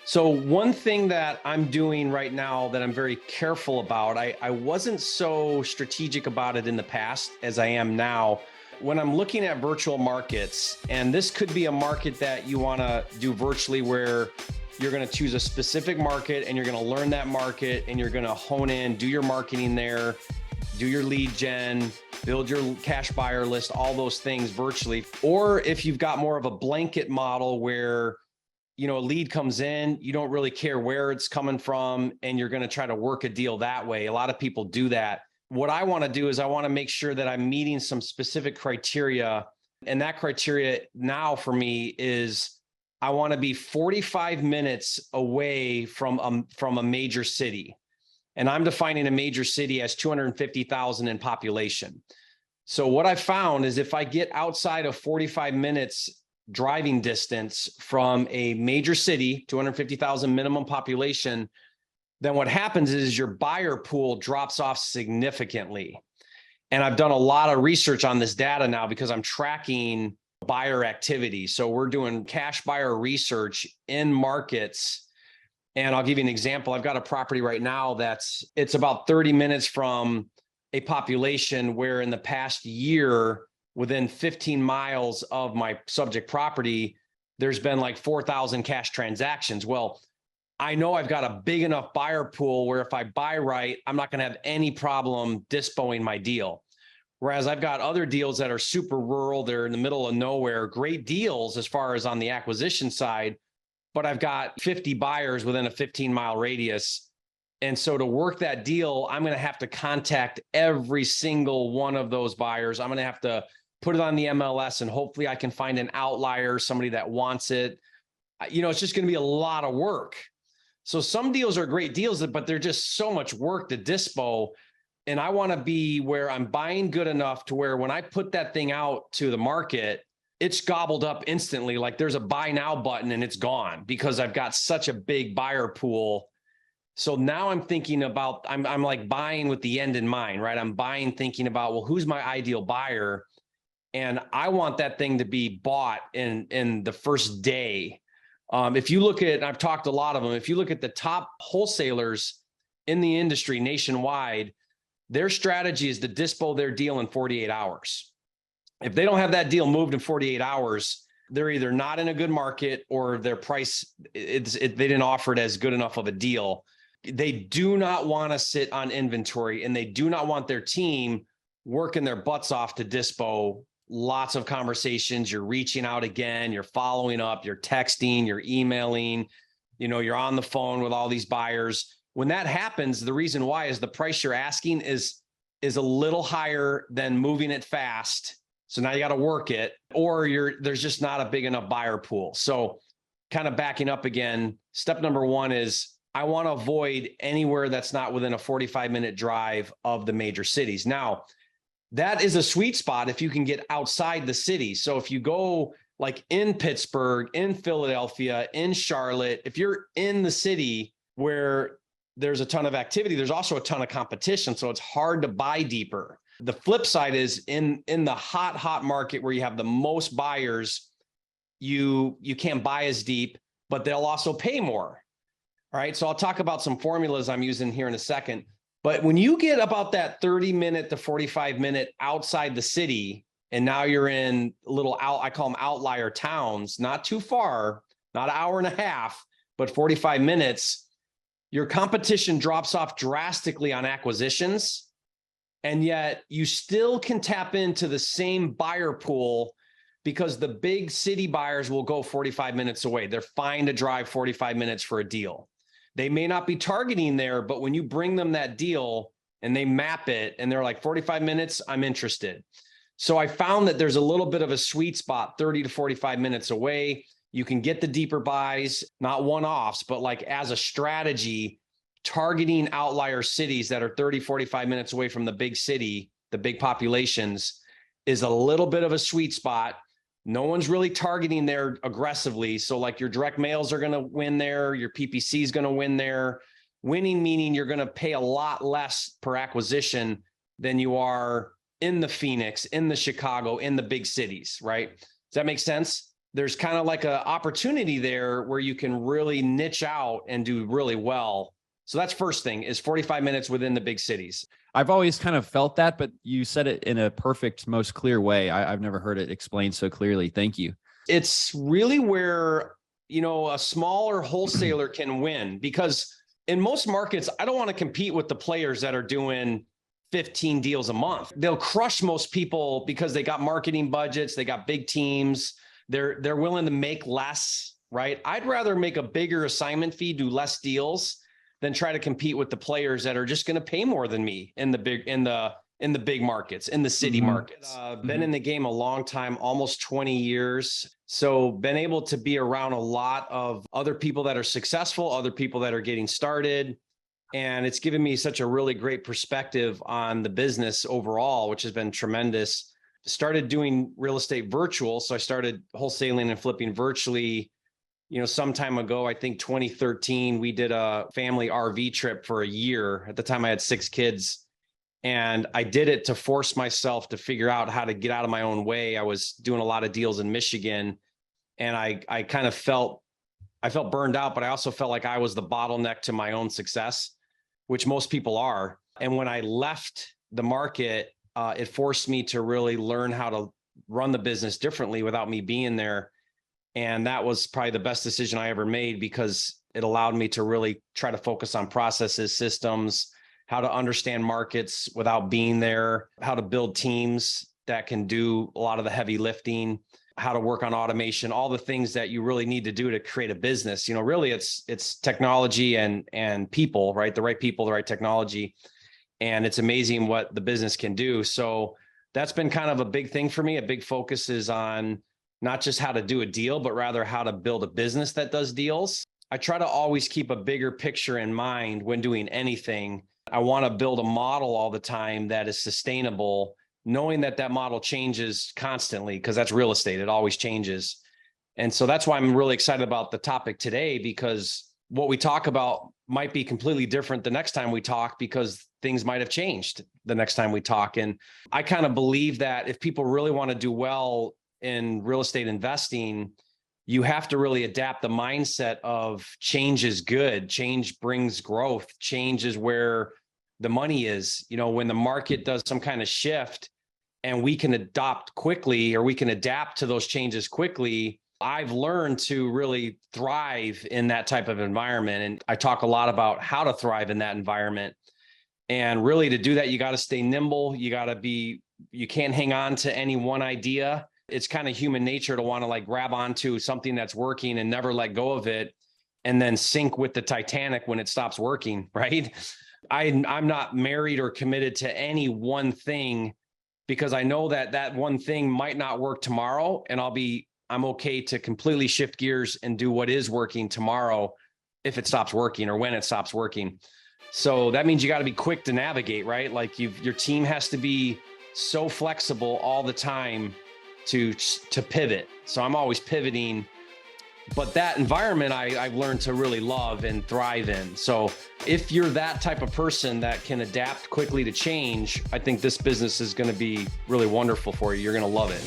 So one thing that I'm doing right now that I'm very careful about, I wasn't so strategic about it in the past as I am now. When I'm looking at virtual markets, and this could be a market that you want to do virtually where you're going to choose a specific market and you're going to learn that market and you're going to hone in, do your marketing there, do your lead gen, build your cash buyer list, all those things virtually. Or if you've got more of a blanket model where a lead comes in, you don't really care where it's coming from, and you're going to try to work a deal that way. A lot of people do that. What I want to do is I want to make sure that I'm meeting some specific criteria. And that criteria now for me is I want to be 45 minutes away from a major city. And I'm defining a major city as 250,000 in population. So what I found is if I get outside of 45 minutes driving distance from a major city, 250,000 minimum population, then what happens is your buyer pool drops off significantly. And I've done a lot of research on this data now because I'm tracking buyer activity. So we're doing cash buyer research in markets. And I'll give you an example. I've got a property right now it's about 30 minutes from a population where in the past year, within 15 miles of my subject property, there's been like 4,000 cash transactions. Well, I know I've got a big enough buyer pool where if I buy right, I'm not going to have any problem dispoing my deal. Whereas I've got other deals that are super rural, they're in the middle of nowhere, great deals as far as on the acquisition side, but I've got 50 buyers within a 15-mile radius. And so to work that deal, I'm going to have to contact every single one of those buyers. I'm going to have to put it on the MLS and hopefully I can find an outlier, somebody that wants it. It's just going to be a lot of work. So some deals are great deals, but they're just so much work to dispo. And I want to be where I'm buying good enough to where when I put that thing out to the market, it's gobbled up instantly. Like there's a buy now button and it's gone because I've got such a big buyer pool. So now I'm thinking about, I'm like buying with the end in mind, right? I'm buying thinking about, well, who's my ideal buyer? And I want that thing to be bought in the first day. If you look at, I've talked to a lot of them, if you look at the top wholesalers in the industry nationwide, their strategy is to dispo their deal in 48 hours. If they don't have that deal moved in 48 hours, they're either not in a good market or their price, they didn't offer it as good enough of a deal. They do not want to sit on inventory and they do not want their team working their butts off to dispo. Lots of conversations, you're reaching out again, you're following up, you're texting, you're emailing, you're on the phone with all these buyers. When that happens, the reason why is the price you're asking is a little higher than moving it fast. So now you got to work it, or there's just not a big enough buyer pool. So kind of backing up again, step number one is I want to avoid anywhere that's not within a 45-minute drive of the major cities. Now, that is a sweet spot if you can get outside the city. So if you go like in Pittsburgh, in Philadelphia, in Charlotte, if you're in the city where there's a ton of activity, there's also a ton of competition. So it's hard to buy deeper. The flip side is in the hot market where you have the most buyers, you can't buy as deep, but they'll also pay more. All right. So I'll talk about some formulas I'm using here in a second. But when you get about that 30-minute to 45-minute outside the city, and now you're in I call them outlier towns, not too far, not an hour and a half, but 45 minutes, your competition drops off drastically on acquisitions. And yet you still can tap into the same buyer pool because the big city buyers will go 45 minutes away. They're fine to drive 45 minutes for a deal. They may not be targeting there, but when you bring them that deal and they map it and they're like 45 minutes, I'm interested. So I found that there's a little bit of a sweet spot, 30 to 45 minutes away. You can get the deeper buys, not one-offs, but like as a strategy, targeting outlier cities that are 30, 45 minutes away from the big city, the big populations, is a little bit of a sweet spot. No one's really targeting there aggressively. So like your direct mails are going to win there. Your PPC is going to win there. Winning meaning you're going to pay a lot less per acquisition than you are in the Phoenix, in the Chicago, in the big cities, right? Does that make sense? there's kind of like an opportunity there where you can really niche out and do really well. So that's first thing is 45 minutes within the big cities. I've always kind of felt that, but you said it in a perfect, most clear way. I've never heard it explained so clearly. Thank you. It's really where, a smaller wholesaler can win, because in most markets, I don't want to compete with the players that are doing 15 deals a month. They'll crush most people because they got marketing budgets, they got big teams, they're willing to make less, right? I'd rather make a bigger assignment fee, do less deals than try to compete with the players that are just going to pay more than me in the big markets, in the city markets. Been in the game a long time, almost 20 years. So been able to be around a lot of other people that are successful, other people that are getting started. And it's given me such a really great perspective on the business overall, which has been tremendous. Started doing real estate virtual. So I started wholesaling and flipping virtually, some time ago. I think 2013, we did a family RV trip for a year. At the time I had 6 kids. And I did it to force myself to figure out how to get out of my own way. I was doing a lot of deals in Michigan, and I kind of felt burned out, but I also felt like I was the bottleneck to my own success, which most people are. And when I left the market, it forced me to really learn how to run the business differently without me being there. And that was probably the best decision I ever made, because it allowed me to really try to focus on processes, systems, how to understand markets without being there, how to build teams that can do a lot of the heavy lifting, how to work on automation, all the things that you really need to do to create a business. Really it's technology and people, right? The right people, the right technology. And it's amazing what the business can do. So that's been kind of a big thing for me. A big focus is on not just how to do a deal, but rather how to build a business that does deals. I try to always keep a bigger picture in mind when doing anything. I want to build a model all the time that is sustainable, knowing that that model changes constantly, because that's real estate. It always changes. And so that's why I'm really excited about the topic today, because what we talk about might be completely different the next time we talk, because things might have changed the next time we talk. And I kind of believe that if people really want to do well in real estate investing, you have to really adapt the mindset of change is good. Change brings growth. Change is where the money is. When the market does some kind of shift and we can adopt quickly, or we can adapt to those changes quickly, I've learned to really thrive in that type of environment. And I talk a lot about how to thrive in that environment. And really, to do that, you got to stay nimble. You can't hang on to any one idea. It's kind of human nature to want to grab onto something that's working and never let go of it, and then sink with the Titanic when it stops working, right? I'm not married or committed to any one thing, because I know that one thing might not work tomorrow, and I'm okay to completely shift gears and do what is working tomorrow if it stops working, or when it stops working. So that means you got to be quick to navigate, right? Your team has to be so flexible all the time to pivot. So I'm always pivoting, but that environment I've learned to really love and thrive in. So if you're that type of person that can adapt quickly to change, I think this business is going to be really wonderful for you. You're going to love it.